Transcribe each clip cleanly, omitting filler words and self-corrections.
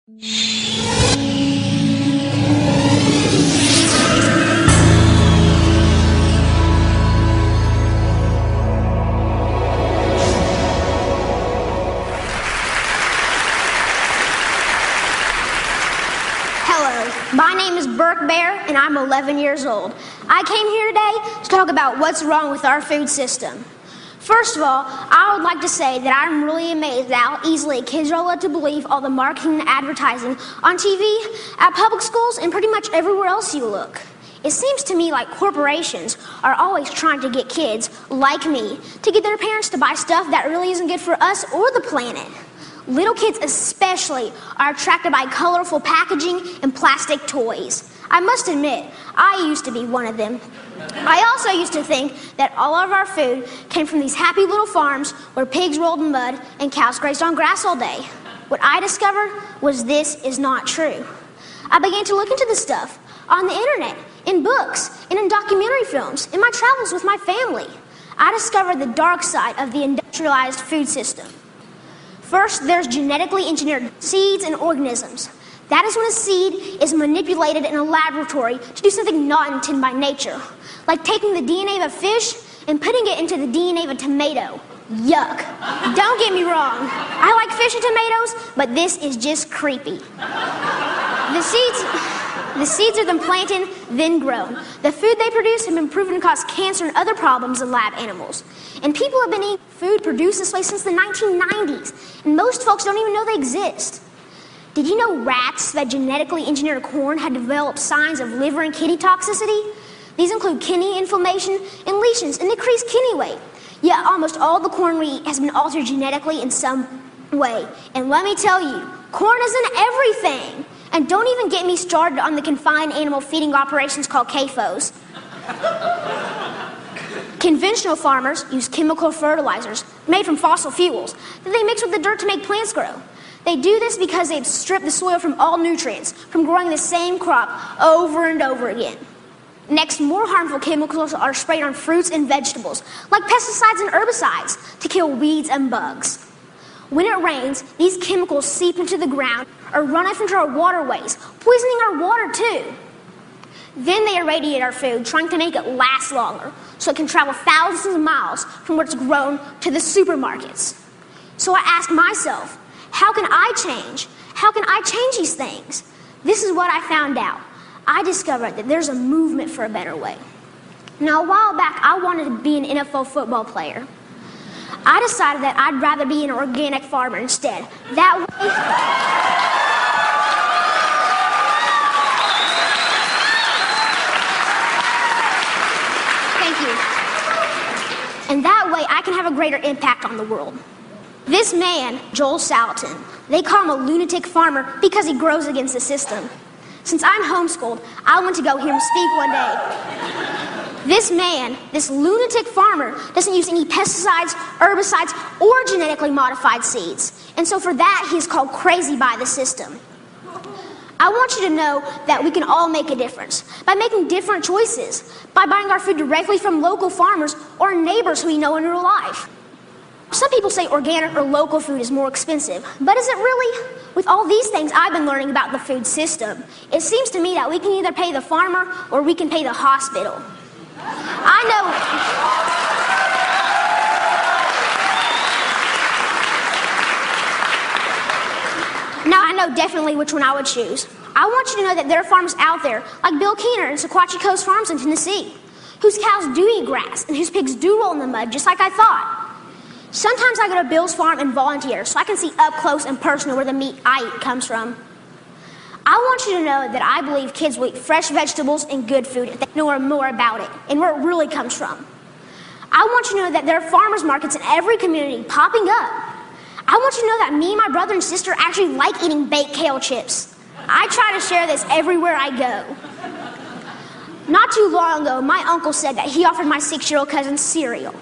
My name is Burke Bear, and I'm 11 years old. I came here today to talk about what's wrong with our food system. First of all, I would like to say that I'm really amazed at how easily kids are led to believe all the marketing and advertising on TV, at public schools, and pretty much everywhere else you look. It seems to me like corporations are always trying to get kids, like me, to get their parents to buy stuff that really isn't good for us or the planet. Little kids especially are attracted by colorful packaging and plastic toys. I must admit, I used to be one of them. I also used to think that all of our food came from these happy little farms where pigs rolled in mud and cows grazed on grass all day. What I discovered was this is not true. I began to look into this stuff on the internet, in books, and in documentary films, in my travels with my family. I discovered the dark side of the industrialized food system. First, there's genetically engineered seeds and organisms. That is when a seed is manipulated in a laboratory to do something not intended by nature, like taking the DNA of a fish and putting it into the DNA of a tomato. Yuck. Don't get me wrong. I like fish and tomatoes, but this is just creepy. The seeds are then planted, then grown. The food they produce has been proven to cause cancer and other problems in lab animals. And people have been eating food produced this way since the 1990s, and most folks don't even know they exist. Did you know rats that genetically engineered corn had developed signs of liver and kidney toxicity? These include kidney inflammation and lesions and decreased kidney weight. Yet almost all the corn we eat has been altered genetically in some way. And let me tell you, corn isn't everything. And don't even get me started on the confined animal feeding operations called CAFOs. Conventional farmers use chemical fertilizers made from fossil fuels that they mix with the dirt to make plants grow. They do this because they've stripped the soil from all nutrients from growing the same crop over and over again. Next, more harmful chemicals are sprayed on fruits and vegetables, like pesticides and herbicides, to kill weeds and bugs. When it rains, these chemicals seep into the ground or run off into our waterways, poisoning our water too. Then they irradiate our food, trying to make it last longer, so it can travel thousands of miles from where it's grown to the supermarkets. So I asked myself, how can I change? How can I change these things? This is what I found out. I discovered that there's a movement for a better way. Now, a while back, I wanted to be an NFL football player. I decided that I'd rather be an organic farmer instead. That way... Thank you. And that way, I can have a greater impact on the world. This man, Joel Salatin, they call him a lunatic farmer because he grows against the system. Since I'm homeschooled, I went to go hear him speak one day. This man, this lunatic farmer, doesn't use any pesticides, herbicides, or genetically modified seeds. And so for that, he's called crazy by the system. I want you to know that we can all make a difference by making different choices, by buying our food directly from local farmers or neighbors who we know in real life. Some people say organic or local food is more expensive, but is it really? With all these things I've been learning about the food system, it seems to me that we can either pay the farmer or we can pay the hospital. I know definitely which one I would choose. I want you to know that there are farmers out there, like Bill Keener and Sequatchie Coast Farms in Tennessee, whose cows do eat grass and whose pigs do roll in the mud just like I thought. Sometimes I go to Bill's farm and volunteer so I can see up close and personal where the meat I eat comes from. I want you to know that I believe kids will eat fresh vegetables and good food if they know more about it and where it really comes from. I want you to know that there are farmers markets in every community popping up. I want you to know that me and my brother and sister actually like eating baked kale chips. I try to share this everywhere I go. Not too long ago, my uncle said that he offered my 6-year-old cousin cereal.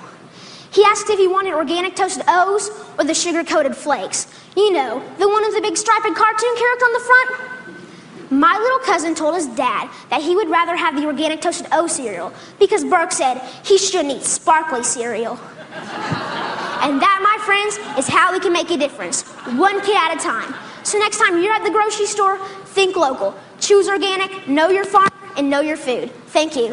He asked if he wanted organic toasted O's or the sugar-coated flakes. You know, the one with the big striped cartoon character on the front. My little cousin told his dad that he would rather have the organic toasted O cereal because Burke said he shouldn't eat sparkly cereal. And that, my friends, is how we can make a difference, one kid at a time. So next time you're at the grocery store, think local. Choose organic, know your farm, and know your food. Thank you.